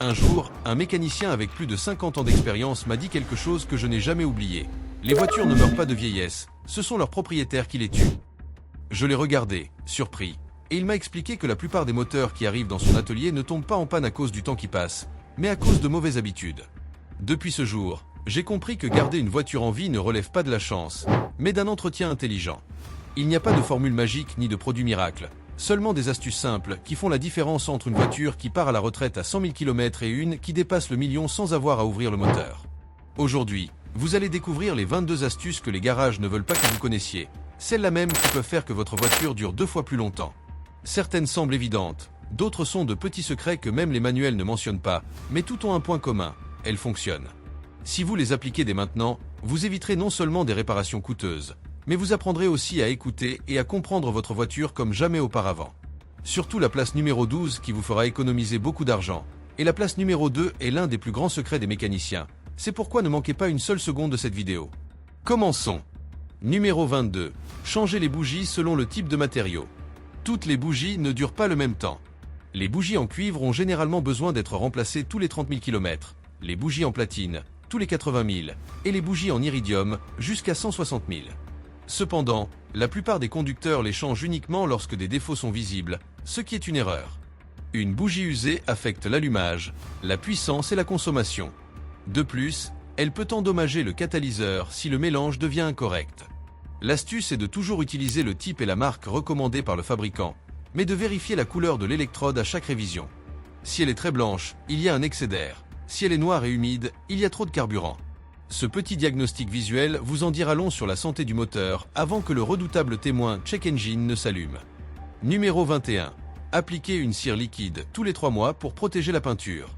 Un jour, un mécanicien avec plus de 50 ans d'expérience m'a dit quelque chose que je n'ai jamais oublié. Les voitures ne meurent pas de vieillesse, ce sont leurs propriétaires qui les tuent. Je l'ai regardé, surpris, et il m'a expliqué que la plupart des moteurs qui arrivent dans son atelier ne tombent pas en panne à cause du temps qui passe, mais à cause de mauvaises habitudes. Depuis ce jour, j'ai compris que garder une voiture en vie ne relève pas de la chance, mais d'un entretien intelligent. Il n'y a pas de formule magique ni de produit miracle, seulement des astuces simples qui font la différence entre une voiture qui part à la retraite à 100 000 km et une qui dépasse le million sans avoir à ouvrir le moteur. Aujourd'hui, vous allez découvrir les 22 astuces que les garages ne veulent pas que vous connaissiez, celles-là même qui peuvent faire que votre voiture dure 2 fois plus longtemps. Certaines semblent évidentes, d'autres sont de petits secrets que même les manuels ne mentionnent pas, mais toutes ont un point commun, elles fonctionnent. Si vous les appliquez dès maintenant, vous éviterez non seulement des réparations coûteuses, mais vous apprendrez aussi à écouter et à comprendre votre voiture comme jamais auparavant. Surtout la place numéro 12 qui vous fera économiser beaucoup d'argent, et la place numéro 2 est l'un des plus grands secrets des mécaniciens. C'est pourquoi ne manquez pas une seule seconde de cette vidéo. Commençons. Numéro 22. Changez les bougies selon le type de matériau. Toutes les bougies ne durent pas le même temps. Les bougies en cuivre ont généralement besoin d'être remplacées tous les 30 000 km, les bougies en platine, tous les 80 000, et les bougies en iridium, jusqu'à 160 000. Cependant, la plupart des conducteurs les changent uniquement lorsque des défauts sont visibles, ce qui est une erreur. Une bougie usée affecte l'allumage, la puissance et la consommation. De plus, elle peut endommager le catalyseur si le mélange devient incorrect. L'astuce est de toujours utiliser le type et la marque recommandés par le fabricant, mais de vérifier la couleur de l'électrode à chaque révision. Si elle est très blanche, il y a un excès d'air. Si elle est noire et humide, il y a trop de carburant. Ce petit diagnostic visuel vous en dira long sur la santé du moteur avant que le redoutable témoin Check Engine ne s'allume. Numéro 21. Appliquez une cire liquide tous les 3 mois pour protéger la peinture.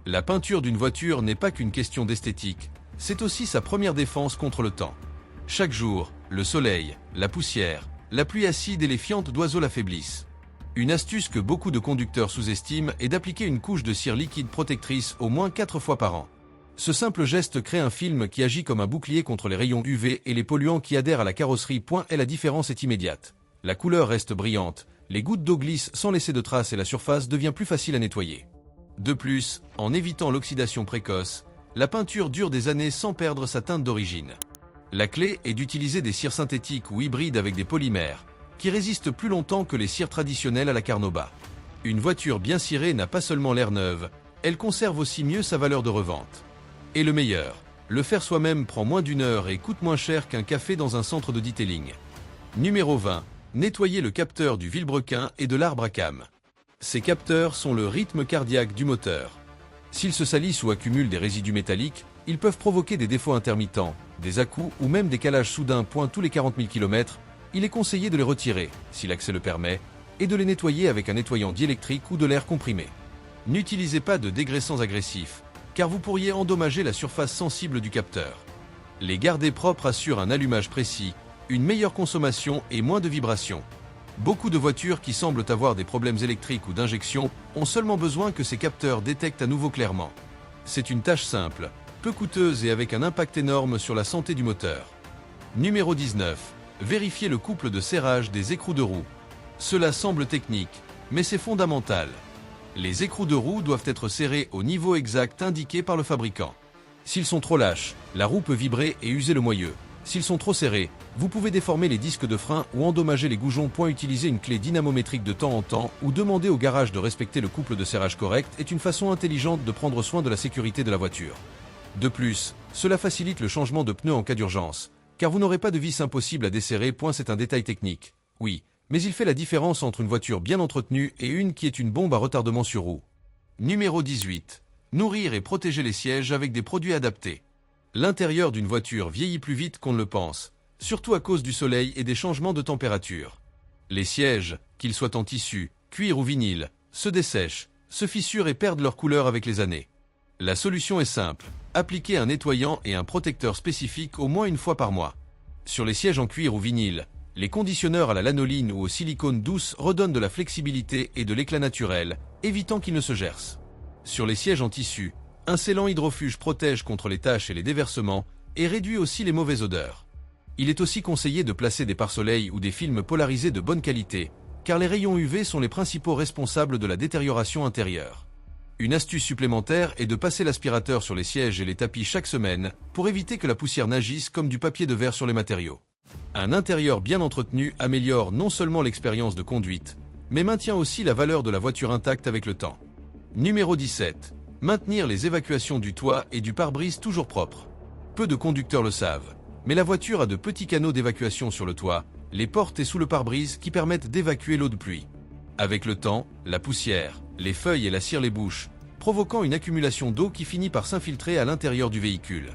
La peinture d'une voiture n'est pas qu'une question d'esthétique, c'est aussi sa première défense contre le temps. Chaque jour, le soleil, la poussière, la pluie acide et les fientes d'oiseaux l'affaiblissent. Une astuce que beaucoup de conducteurs sous-estiment est d'appliquer une couche de cire liquide protectrice au moins 4 fois par an. Ce simple geste crée un film qui agit comme un bouclier contre les rayons UV et les polluants qui adhèrent à la carrosserie. Et la différence est immédiate. La couleur reste brillante, les gouttes d'eau glissent sans laisser de traces et la surface devient plus facile à nettoyer. De plus, en évitant l'oxydation précoce, la peinture dure des années sans perdre sa teinte d'origine. La clé est d'utiliser des cires synthétiques ou hybrides avec des polymères, qui résistent plus longtemps que les cires traditionnelles à la Carnauba. Une voiture bien cirée n'a pas seulement l'air neuve, elle conserve aussi mieux sa valeur de revente. Et le meilleur, le faire soi-même prend moins d'1 heure et coûte moins cher qu'un café dans un centre de detailing. Numéro 20. Nettoyez le capteur du vilebrequin et de l'arbre à cames. Ces capteurs sont le rythme cardiaque du moteur. S'ils se salissent ou accumulent des résidus métalliques, ils peuvent provoquer des défauts intermittents, des à-coups ou même des calages soudains. Tous les 40 000 km, il est conseillé de les retirer, si l'accès le permet, et de les nettoyer avec un nettoyant diélectrique ou de l'air comprimé. N'utilisez pas de dégraissants agressifs, car vous pourriez endommager la surface sensible du capteur. Les garder propres assurent un allumage précis, une meilleure consommation et moins de vibrations. Beaucoup de voitures qui semblent avoir des problèmes électriques ou d'injection ont seulement besoin que ces capteurs détectent à nouveau clairement. C'est une tâche simple, peu coûteuse et avec un impact énorme sur la santé du moteur. Numéro 19. Vérifiez le couple de serrage des écrous de roue. Cela semble technique, mais c'est fondamental. Les écrous de roue doivent être serrés au niveau exact indiqué par le fabricant. S'ils sont trop lâches, la roue peut vibrer et user le moyeu. S'ils sont trop serrés, vous pouvez déformer les disques de frein ou endommager les goujons. Utiliser une clé dynamométrique de temps en temps ou demander au garage de respecter le couple de serrage correct est une façon intelligente de prendre soin de la sécurité de la voiture. De plus, cela facilite le changement de pneus en cas d'urgence, car vous n'aurez pas de vis impossible à desserrer. C'est un détail technique, oui, mais il fait la différence entre une voiture bien entretenue et une qui est une bombe à retardement sur roue. Numéro 18. Nourrir et protéger les sièges avec des produits adaptés. L'intérieur d'une voiture vieillit plus vite qu'on ne le pense, surtout à cause du soleil et des changements de température. Les sièges, qu'ils soient en tissu, cuir ou vinyle, se dessèchent, se fissurent et perdent leur couleur avec les années. La solution est simple, appliquez un nettoyant et un protecteur spécifique au moins 1 fois par mois. Sur les sièges en cuir ou vinyle, les conditionneurs à la lanoline ou au silicone douce redonnent de la flexibilité et de l'éclat naturel, évitant qu'ils ne se gercent. Sur les sièges en tissu, un scellant hydrofuge protège contre les taches et les déversements et réduit aussi les mauvaises odeurs. Il est aussi conseillé de placer des pare-soleils ou des films polarisés de bonne qualité, car les rayons UV sont les principaux responsables de la détérioration intérieure. Une astuce supplémentaire est de passer l'aspirateur sur les sièges et les tapis chaque semaine pour éviter que la poussière n'agisse comme du papier de verre sur les matériaux. Un intérieur bien entretenu améliore non seulement l'expérience de conduite, mais maintient aussi la valeur de la voiture intacte avec le temps. Numéro 17. Maintenir les évacuations du toit et du pare-brise toujours propres. Peu de conducteurs le savent, mais la voiture a de petits canaux d'évacuation sur le toit, les portes et sous le pare-brise qui permettent d'évacuer l'eau de pluie. Avec le temps, la poussière, les feuilles et la cire les bouchent, provoquant une accumulation d'eau qui finit par s'infiltrer à l'intérieur du véhicule.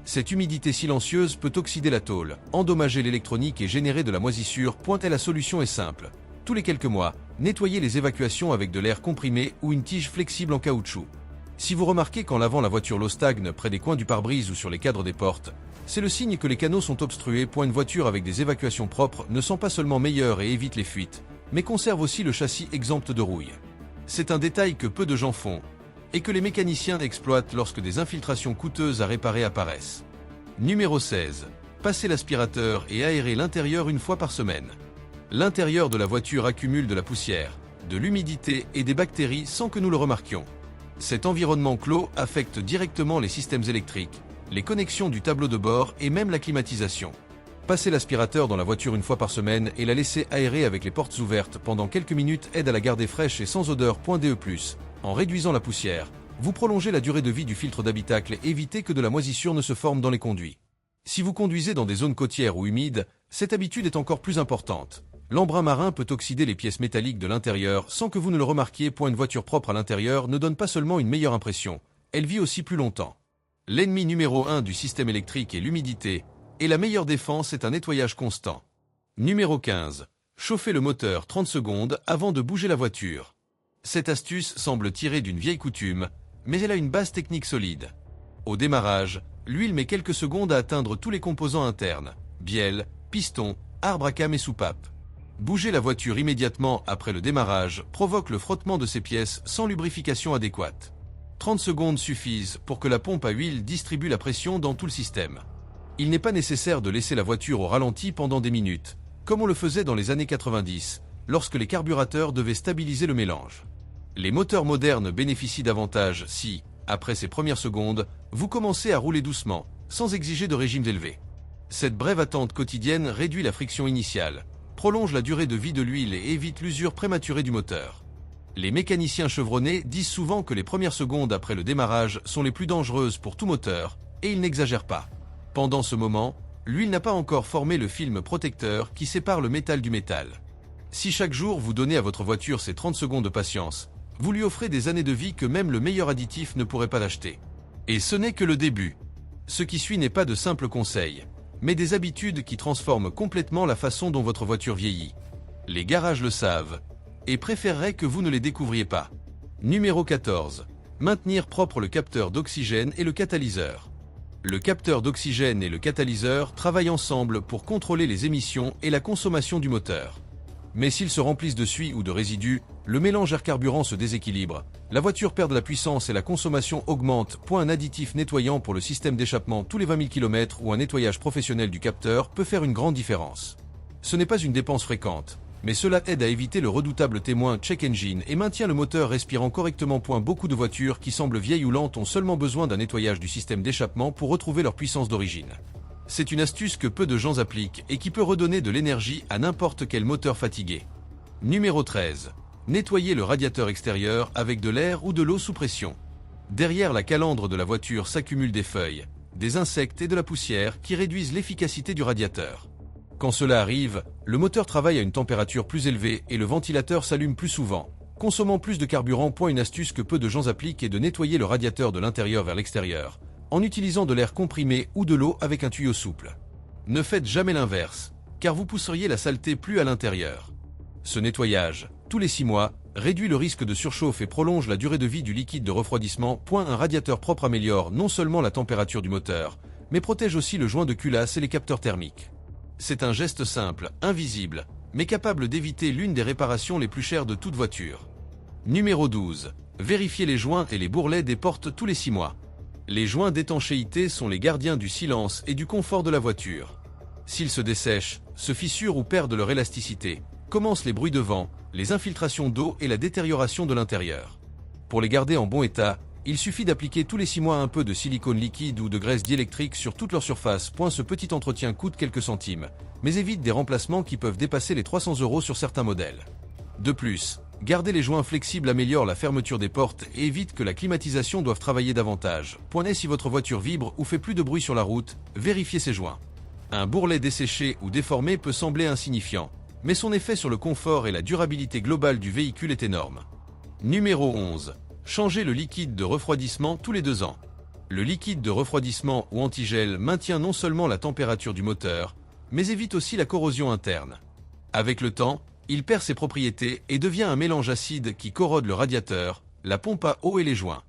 Cette humidité silencieuse peut oxyder la tôle, endommager l'électronique et générer de la moisissure. La solution est simple. Tous les quelques mois, nettoyez les évacuations avec de l'air comprimé ou une tige flexible en caoutchouc. Si vous remarquez qu'en lavant la voiture l'eau stagne près des coins du pare-brise ou sur les cadres des portes, c'est le signe que les canaux sont obstrués. Une voiture avec des évacuations propres ne sent pas seulement meilleure et évite les fuites, mais conserve aussi le châssis exempt de rouille. C'est un détail que peu de gens font, et que les mécaniciens exploitent lorsque des infiltrations coûteuses à réparer apparaissent. Numéro 16. Passez l'aspirateur et aérez l'intérieur une fois par semaine. L'intérieur de la voiture accumule de la poussière, de l'humidité et des bactéries sans que nous le remarquions. Cet environnement clos affecte directement les systèmes électriques, les connexions du tableau de bord et même la climatisation. Passer l'aspirateur dans la voiture une fois par semaine et la laisser aérer avec les portes ouvertes pendant quelques minutes aide à la garder fraîche et sans odeur. DE+. En réduisant la poussière, vous prolongez la durée de vie du filtre d'habitacle et évitez que de la moisissure ne se forme dans les conduits. Si vous conduisez dans des zones côtières ou humides, cette habitude est encore plus importante. L'embrun marin peut oxyder les pièces métalliques de l'intérieur sans que vous ne le remarquiez. Une voiture propre à l'intérieur ne donne pas seulement une meilleure impression, elle vit aussi plus longtemps. L'ennemi numéro 1 du système électrique est l'humidité, et la meilleure défense est un nettoyage constant. Numéro 15. Chauffez le moteur 30 secondes avant de bouger la voiture. Cette astuce semble tirée d'une vieille coutume, mais elle a une base technique solide. Au démarrage, l'huile met quelques secondes à atteindre tous les composants internes, bielle, piston, arbre à cam et soupape. Bouger la voiture immédiatement après le démarrage provoque le frottement de ces pièces sans lubrification adéquate. 30 secondes suffisent pour que la pompe à huile distribue la pression dans tout le système. Il n'est pas nécessaire de laisser la voiture au ralenti pendant des minutes, comme on le faisait dans les années 90, lorsque les carburateurs devaient stabiliser le mélange. Les moteurs modernes bénéficient d'avantages si, après ces premières secondes, vous commencez à rouler doucement, sans exiger de régimes élevés. Cette brève attente quotidienne réduit la friction initiale, prolonge la durée de vie de l'huile et évite l'usure prématurée du moteur. Les mécaniciens chevronnés disent souvent que les premières secondes après le démarrage sont les plus dangereuses pour tout moteur, et ils n'exagèrent pas. Pendant ce moment, l'huile n'a pas encore formé le film protecteur qui sépare le métal du métal. Si chaque jour vous donnez à votre voiture ces 30 secondes de patience, vous lui offrez des années de vie que même le meilleur additif ne pourrait pas l'acheter. Et ce n'est que le début. Ce qui suit n'est pas de simples conseils, mais des habitudes qui transforment complètement la façon dont votre voiture vieillit. Les garages le savent, et préféreraient que vous ne les découvriez pas. Numéro 14. Maintenir propre le capteur d'oxygène et le catalyseur. Le capteur d'oxygène et le catalyseur travaillent ensemble pour contrôler les émissions et la consommation du moteur. Mais s'ils se remplissent de suie ou de résidus, le mélange air-carburant se déséquilibre, la voiture perd de la puissance et la consommation augmente. Un additif nettoyant pour le système d'échappement tous les 20 000 km ou un nettoyage professionnel du capteur peut faire une grande différence. Ce n'est pas une dépense fréquente, mais cela aide à éviter le redoutable témoin check engine et maintient le moteur respirant correctement. Beaucoup de voitures qui semblent vieilles ou lentes ont seulement besoin d'un nettoyage du système d'échappement pour retrouver leur puissance d'origine. C'est une astuce que peu de gens appliquent et qui peut redonner de l'énergie à n'importe quel moteur fatigué. Numéro 13. Nettoyez le radiateur extérieur avec de l'air ou de l'eau sous pression. Derrière la calandre de la voiture s'accumulent des feuilles, des insectes et de la poussière qui réduisent l'efficacité du radiateur. Quand cela arrive, le moteur travaille à une température plus élevée et le ventilateur s'allume plus souvent, consommant plus de carburant. Une astuce que peu de gens appliquent est de nettoyer le radiateur de l'intérieur vers l'extérieur, en utilisant de l'air comprimé ou de l'eau avec un tuyau souple. Ne faites jamais l'inverse, car vous pousseriez la saleté plus à l'intérieur. Ce nettoyage, tous les 6 mois, réduit le risque de surchauffe et prolonge la durée de vie du liquide de refroidissement. Un radiateur propre améliore non seulement la température du moteur, mais protège aussi le joint de culasse et les capteurs thermiques. C'est un geste simple, invisible, mais capable d'éviter l'une des réparations les plus chères de toute voiture. Numéro 12. Vérifiez les joints et les bourrelets des portes tous les 6 mois. Les joints d'étanchéité sont les gardiens du silence et du confort de la voiture. S'ils se dessèchent, se fissurent ou perdent leur élasticité, commencent les bruits de vent, les infiltrations d'eau et la détérioration de l'intérieur. Pour les garder en bon état, il suffit d'appliquer tous les 6 mois un peu de silicone liquide ou de graisse diélectrique sur toute leur surface. Ce petit entretien coûte quelques centimes, mais évite des remplacements qui peuvent dépasser les 300 € sur certains modèles. De plus, garder les joints flexibles améliore la fermeture des portes et évite que la climatisation doive travailler davantage. Si votre voiture vibre ou fait plus de bruit sur la route, vérifiez ces joints. Un bourrelet desséché ou déformé peut sembler insignifiant, mais son effet sur le confort et la durabilité globale du véhicule est énorme. Numéro 11. Changez le liquide de refroidissement tous les 2 ans. Le liquide de refroidissement ou antigel maintient non seulement la température du moteur, mais évite aussi la corrosion interne. Avec le temps, il perd ses propriétés et devient un mélange acide qui corrode le radiateur, la pompe à eau et les joints.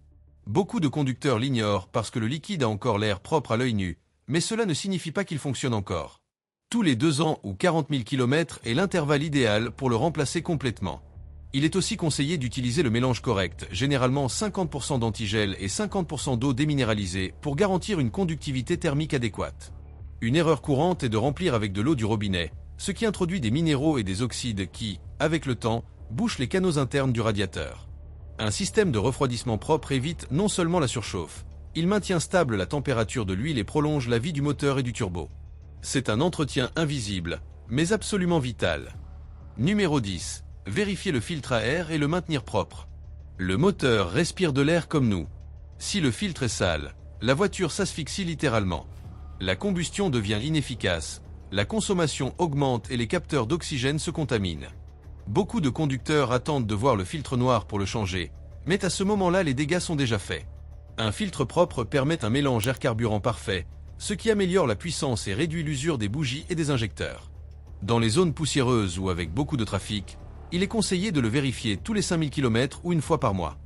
Beaucoup de conducteurs l'ignorent parce que le liquide a encore l'air propre à l'œil nu, mais cela ne signifie pas qu'il fonctionne encore. Tous les 2 ans ou 40 000 km est l'intervalle idéal pour le remplacer complètement. Il est aussi conseillé d'utiliser le mélange correct, généralement 50% d'antigel et 50% d'eau déminéralisée, pour garantir une conductivité thermique adéquate. Une erreur courante est de remplir avec de l'eau du robinet, ce qui introduit des minéraux et des oxydes qui, avec le temps, bouchent les canaux internes du radiateur. Un système de refroidissement propre évite non seulement la surchauffe, il maintient stable la température de l'huile et prolonge la vie du moteur et du turbo. C'est un entretien invisible, mais absolument vital. Numéro 10. Vérifier le filtre à air et le maintenir propre. Le moteur respire de l'air comme nous. Si le filtre est sale, la voiture s'asphyxie littéralement. La combustion devient inefficace, la consommation augmente et les capteurs d'oxygène se contaminent. Beaucoup de conducteurs attendent de voir le filtre noir pour le changer, mais à ce moment-là les dégâts sont déjà faits. Un filtre propre permet un mélange air-carburant parfait, ce qui améliore la puissance et réduit l'usure des bougies et des injecteurs. Dans les zones poussiéreuses ou avec beaucoup de trafic, il est conseillé de le vérifier tous les 5000 km ou une fois par mois.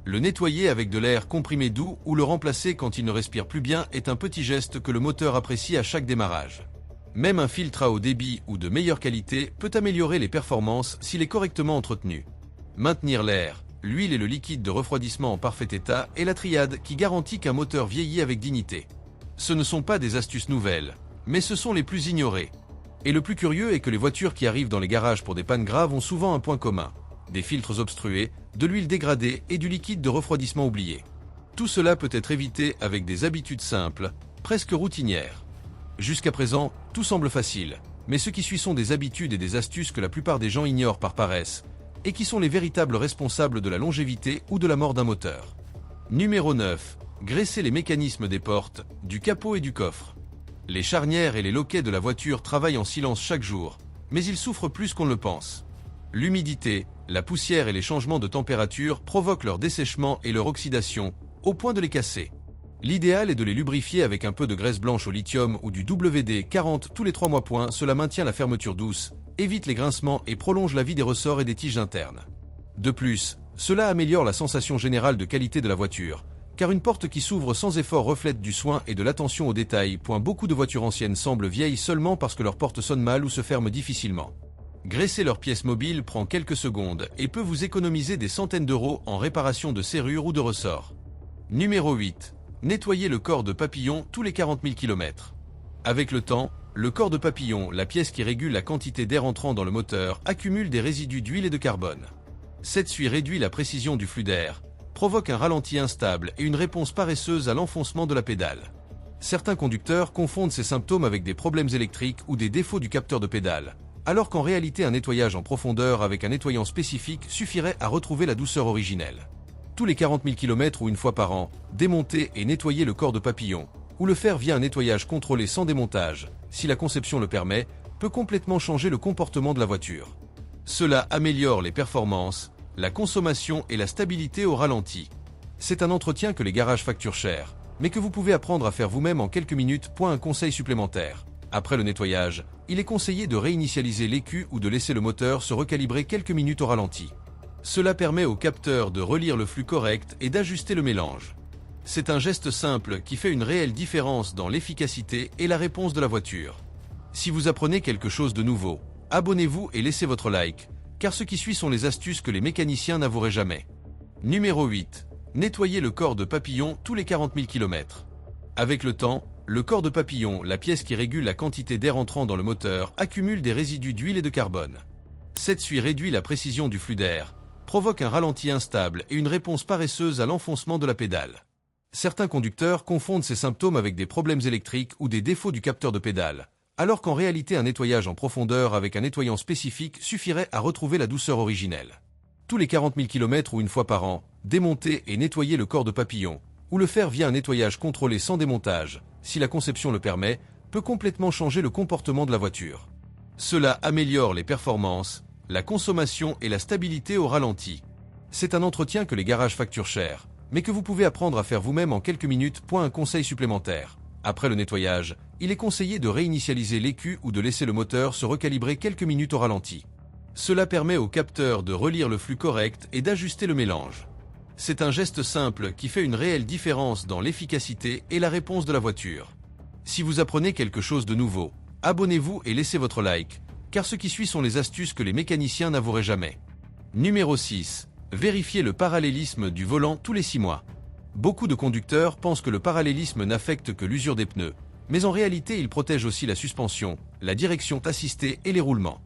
Le nettoyer avec de l'air comprimé doux ou le remplacer quand il ne respire plus bien est un petit geste que le moteur apprécie à chaque démarrage. Même un filtre à haut débit ou de meilleure qualité peut améliorer les performances s'il est correctement entretenu. Maintenir l'air, l'huile et le liquide de refroidissement en parfait état est la triade qui garantit qu'un moteur vieillit avec dignité. Ce ne sont pas des astuces nouvelles, mais ce sont les plus ignorées. Et le plus curieux est que les voitures qui arrivent dans les garages pour des pannes graves ont souvent un point commun: des filtres obstrués, de l'huile dégradée et du liquide de refroidissement oublié. Tout cela peut être évité avec des habitudes simples, presque routinières. Jusqu'à présent, tout semble facile, mais ce qui suit sont des habitudes et des astuces que la plupart des gens ignorent par paresse, et qui sont les véritables responsables de la longévité ou de la mort d'un moteur. Numéro 9. Graisser les mécanismes des portes, du capot et du coffre. Les charnières et les loquets de la voiture travaillent en silence chaque jour, mais ils souffrent plus qu'on ne le pense. L'humidité, la poussière et les changements de température provoquent leur dessèchement et leur oxydation, au point de les casser. L'idéal est de les lubrifier avec un peu de graisse blanche au lithium ou du WD-40 tous les 3 mois. Cela maintient la fermeture douce, évite les grincements et prolonge la vie des ressorts et des tiges internes. De plus, cela améliore la sensation générale de qualité de la voiture, car une porte qui s'ouvre sans effort reflète du soin et de l'attention aux détails. Beaucoup de voitures anciennes semblent vieilles seulement parce que leur porte sonne mal ou se ferme difficilement. Graisser leurs pièces mobiles prend quelques secondes et peut vous économiser des centaines d'euros en réparation de serrures ou de ressorts. Numéro 8. Nettoyer le corps de papillon tous les 40 000 km. Avec le temps, le corps de papillon, la pièce qui régule la quantité d'air entrant dans le moteur, accumule des résidus d'huile et de carbone. Cette suie réduit la précision du flux d'air, provoque un ralenti instable et une réponse paresseuse à l'enfoncement de la pédale. Certains conducteurs confondent ces symptômes avec des problèmes électriques ou des défauts du capteur de pédale, alors qu'en réalité un nettoyage en profondeur avec un nettoyant spécifique suffirait à retrouver la douceur originelle. Tous les 40 000 km ou une fois par an, démonter et nettoyer le corps de papillon, ou le faire via un nettoyage contrôlé sans démontage, si la conception le permet, peut complètement changer le comportement de la voiture. Cela améliore les performances, la consommation et la stabilité au ralenti. C'est un entretien que les garages facturent cher, mais que vous pouvez apprendre à faire vous-même en quelques minutes. Un conseil supplémentaire. Après le nettoyage, il est conseillé de réinitialiser l'écu ou de laisser le moteur se recalibrer quelques minutes au ralenti. Cela permet au capteur de relire le flux correct et d'ajuster le mélange. C'est un geste simple qui fait une réelle différence dans l'efficacité et la réponse de la voiture. Si vous apprenez quelque chose de nouveau, abonnez-vous et laissez votre like, car ce qui suit sont les astuces que les mécaniciens n'avoueraient jamais. Numéro 8. Nettoyer le corps de papillon tous les 40 000 km. Avec le temps, le corps de papillon, la pièce qui régule la quantité d'air entrant dans le moteur, accumule des résidus d'huile et de carbone. Cette suie réduit la précision du flux d'air, provoque un ralenti instable et une réponse paresseuse à l'enfoncement de la pédale. Certains conducteurs confondent ces symptômes avec des problèmes électriques ou des défauts du capteur de pédale, alors qu'en réalité un nettoyage en profondeur avec un nettoyant spécifique suffirait à retrouver la douceur originelle. Tous les 40 000 km ou une fois par an, démonter et nettoyer le corps de papillon, ou le faire via un nettoyage contrôlé sans démontage, si la conception le permet, peut complètement changer le comportement de la voiture. Cela améliore les performances, la consommation et la stabilité au ralenti. C'est un entretien que les garages facturent cher, mais que vous pouvez apprendre à faire vous-même en quelques minutes. Un conseil supplémentaire. Après le nettoyage, il est conseillé de réinitialiser l'écu ou de laisser le moteur se recalibrer quelques minutes au ralenti. Cela permet au capteur de relire le flux correct et d'ajuster le mélange. C'est un geste simple qui fait une réelle différence dans l'efficacité et la réponse de la voiture. Si vous apprenez quelque chose de nouveau, abonnez-vous et laissez votre like, car ce qui suit sont les astuces que les mécaniciens n'avoueraient jamais. Numéro 6. Vérifiez le parallélisme du volant tous les 6 mois. Beaucoup de conducteurs pensent que le parallélisme n'affecte que l'usure des pneus, mais en réalité il protège aussi la suspension, la direction assistée et les roulements.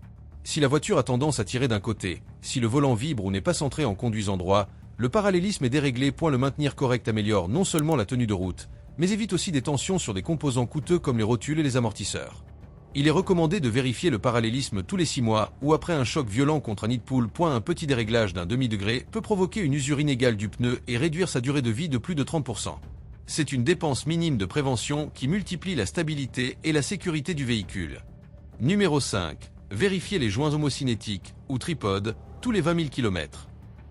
Si la voiture a tendance à tirer d'un côté, si le volant vibre ou n'est pas centré en conduisant droit, le parallélisme est déréglé. Le maintenir correct améliore non seulement la tenue de route, mais évite aussi des tensions sur des composants coûteux comme les rotules et les amortisseurs. Il est recommandé de vérifier le parallélisme tous les 6 mois ou après un choc violent contre un nid de poule. Un petit déréglage d'un demi-degré peut provoquer une usure inégale du pneu et réduire sa durée de vie de plus de 30%. C'est une dépense minime de prévention qui multiplie la stabilité et la sécurité du véhicule. Numéro 5. Vérifiez les joints homocinétiques, ou tripodes, tous les 20 000 km.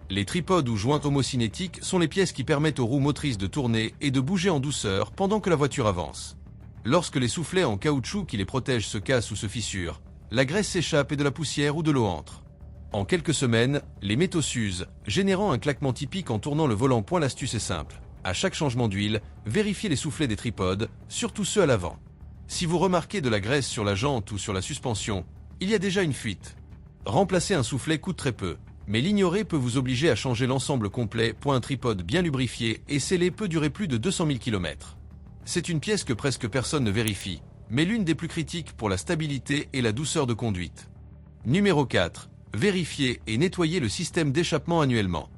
Les tripodes ou joints homocinétiques sont les pièces qui permettent aux roues motrices de tourner et de bouger en douceur pendant que la voiture avance. Lorsque les soufflets en caoutchouc qui les protègent se cassent ou se fissurent, la graisse s'échappe et de la poussière ou de l'eau entre. En quelques semaines, les métaux s'usent, générant un claquement typique en tournant le volant. L'astuce est simple. À chaque changement d'huile, vérifiez les soufflets des tripodes, surtout ceux à l'avant. Si vous remarquez de la graisse sur la jante ou sur la suspension, il y a déjà une fuite. Remplacer un soufflet coûte très peu, mais l'ignorer peut vous obliger à changer l'ensemble complet. Un tripode bien lubrifié et scellé peut durer plus de 200 000 km. C'est une pièce que presque personne ne vérifie, mais l'une des plus critiques pour la stabilité et la douceur de conduite. Numéro 4. Vérifiez et nettoyez le système d'échappement annuellement.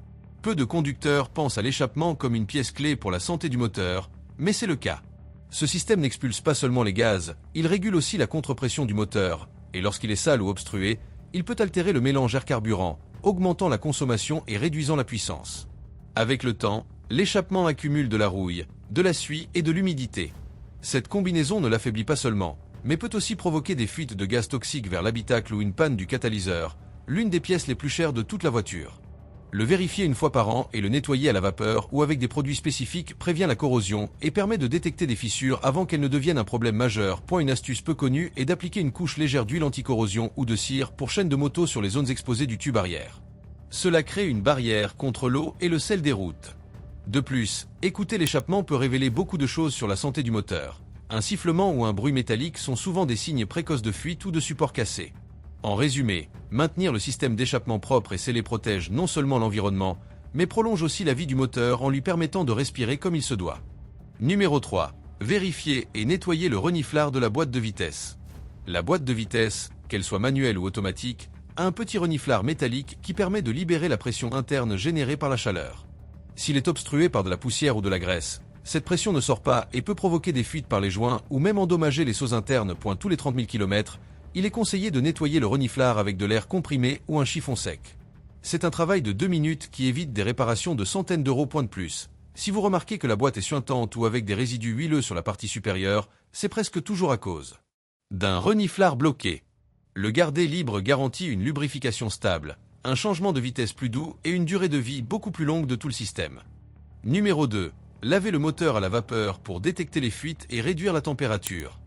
Peu de conducteurs pensent à l'échappement comme une pièce clé pour la santé du moteur, mais c'est le cas. Ce système n'expulse pas seulement les gaz, il régule aussi la contre-pression du moteur, et lorsqu'il est sale ou obstrué, il peut altérer le mélange air-carburant, augmentant la consommation et réduisant la puissance. Avec le temps, l'échappement accumule de la rouille, de la suie et de l'humidité. Cette combinaison ne l'affaiblit pas seulement, mais peut aussi provoquer des fuites de gaz toxiques vers l'habitacle ou une panne du catalyseur, l'une des pièces les plus chères de toute la voiture. Le vérifier une fois par an et le nettoyer à la vapeur ou avec des produits spécifiques prévient la corrosion et permet de détecter des fissures avant qu'elles ne deviennent un problème majeur. Une astuce peu connue est d'appliquer une couche légère d'huile anti-corrosion ou de cire pour chaîne de moto sur les zones exposées du tube arrière. Cela crée une barrière contre l'eau et le sel des routes. De plus, écouter l'échappement peut révéler beaucoup de choses sur la santé du moteur. Un sifflement ou un bruit métallique sont souvent des signes précoces de fuite ou de support cassé. En résumé, maintenir le système d'échappement propre et scellé protège non seulement l'environnement, mais prolonge aussi la vie du moteur en lui permettant de respirer comme il se doit. Numéro 3. Vérifiez et nettoyez le reniflard de la boîte de vitesse. La boîte de vitesse, qu'elle soit manuelle ou automatique, a un petit reniflard métallique qui permet de libérer la pression interne générée par la chaleur. S'il est obstrué par de la poussière ou de la graisse, cette pression ne sort pas et peut provoquer des fuites par les joints ou même endommager les seaux internes. Tous les 30 000 km, il est conseillé de nettoyer le reniflard avec de l'air comprimé ou un chiffon sec. C'est un travail de 2 minutes qui évite des réparations de centaines d'euros. De plus, si vous remarquez que la boîte est suintante ou avec des résidus huileux sur la partie supérieure, c'est presque toujours à cause d'un reniflard bloqué. Le garder libre garantit une lubrification stable, un changement de vitesse plus doux et une durée de vie beaucoup plus longue de tout le système. Numéro 2. Lavez le moteur à la vapeur pour détecter les fuites et réduire la température.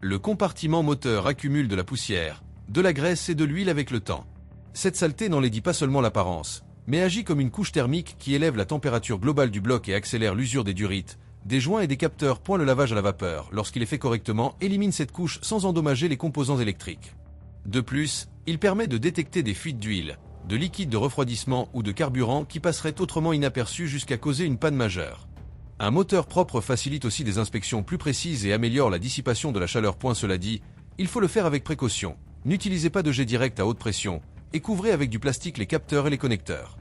Le compartiment moteur accumule de la poussière, de la graisse et de l'huile avec le temps. Cette saleté n'enlaidit pas seulement l'apparence, mais agit comme une couche thermique qui élève la température globale du bloc et accélère l'usure des durites, des joints et des capteurs. Le lavage à la vapeur, lorsqu'il est fait correctement, élimine cette couche sans endommager les composants électriques. De plus, il permet de détecter des fuites d'huile, de liquide de refroidissement ou de carburant qui passeraient autrement inaperçus jusqu'à causer une panne majeure. Un moteur propre facilite aussi des inspections plus précises et améliore la dissipation de la chaleur. Cela dit, il faut le faire avec précaution. N'utilisez pas de jet direct à haute pression et couvrez avec du plastique les capteurs et les connecteurs.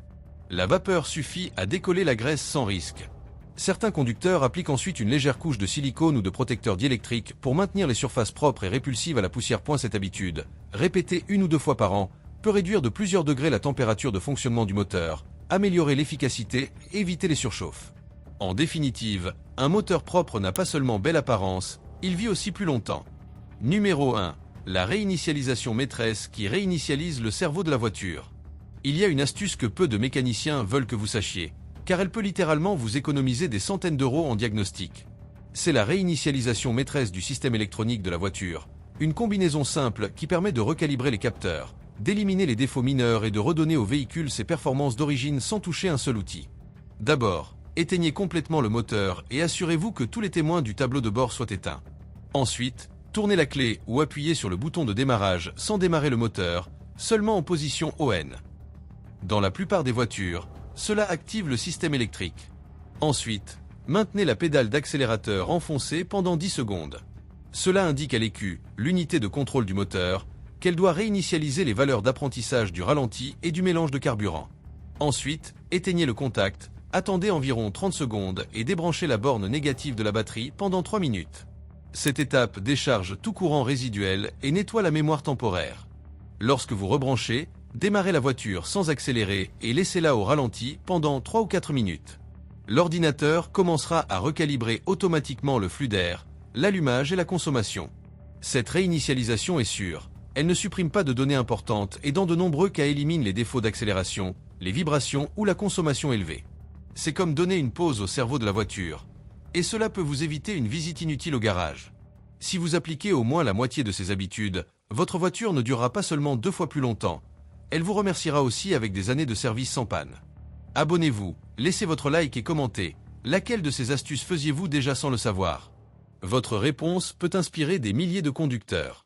La vapeur suffit à décoller la graisse sans risque. Certains conducteurs appliquent ensuite une légère couche de silicone ou de protecteur diélectrique pour maintenir les surfaces propres et répulsives à la poussière. Cette habitude, répétée 1 ou 2 fois par an, peut réduire de plusieurs degrés la température de fonctionnement du moteur, améliorer l'efficacité et éviter les surchauffes. En définitive, un moteur propre n'a pas seulement belle apparence, il vit aussi plus longtemps. Numéro 1. La réinitialisation maîtresse qui réinitialise le cerveau de la voiture. Il y a une astuce que peu de mécaniciens veulent que vous sachiez, car elle peut littéralement vous économiser des centaines d'euros en diagnostic. C'est la réinitialisation maîtresse du système électronique de la voiture, une combinaison simple qui permet de recalibrer les capteurs, d'éliminer les défauts mineurs et de redonner au véhicule ses performances d'origine sans toucher un seul outil. D'abord, éteignez complètement le moteur et assurez-vous que tous les témoins du tableau de bord soient éteints. Ensuite, tournez la clé ou appuyez sur le bouton de démarrage sans démarrer le moteur, seulement en position ON. Dans la plupart des voitures, cela active le système électrique. Ensuite, maintenez la pédale d'accélérateur enfoncée pendant 10 secondes. Cela indique à l'écu, l'unité de contrôle du moteur, qu'elle doit réinitialiser les valeurs d'apprentissage du ralenti et du mélange de carburant. Ensuite, éteignez le contact, attendez environ 30 secondes et débranchez la borne négative de la batterie pendant 3 minutes. Cette étape décharge tout courant résiduel et nettoie la mémoire temporaire. Lorsque vous rebranchez, démarrez la voiture sans accélérer et laissez-la au ralenti pendant 3 ou 4 minutes. L'ordinateur commencera à recalibrer automatiquement le flux d'air, l'allumage et la consommation. Cette réinitialisation est sûre, elle ne supprime pas de données importantes et dans de nombreux cas élimine les défauts d'accélération, les vibrations ou la consommation élevée. C'est comme donner une pause au cerveau de la voiture. Et cela peut vous éviter une visite inutile au garage. Si vous appliquez au moins la moitié de ces habitudes, votre voiture ne durera pas seulement 2 fois plus longtemps, elle vous remerciera aussi avec des années de service sans panne. Abonnez-vous, laissez votre like et commentez. Laquelle de ces astuces faisiez-vous déjà sans le savoir? Votre réponse peut inspirer des milliers de conducteurs.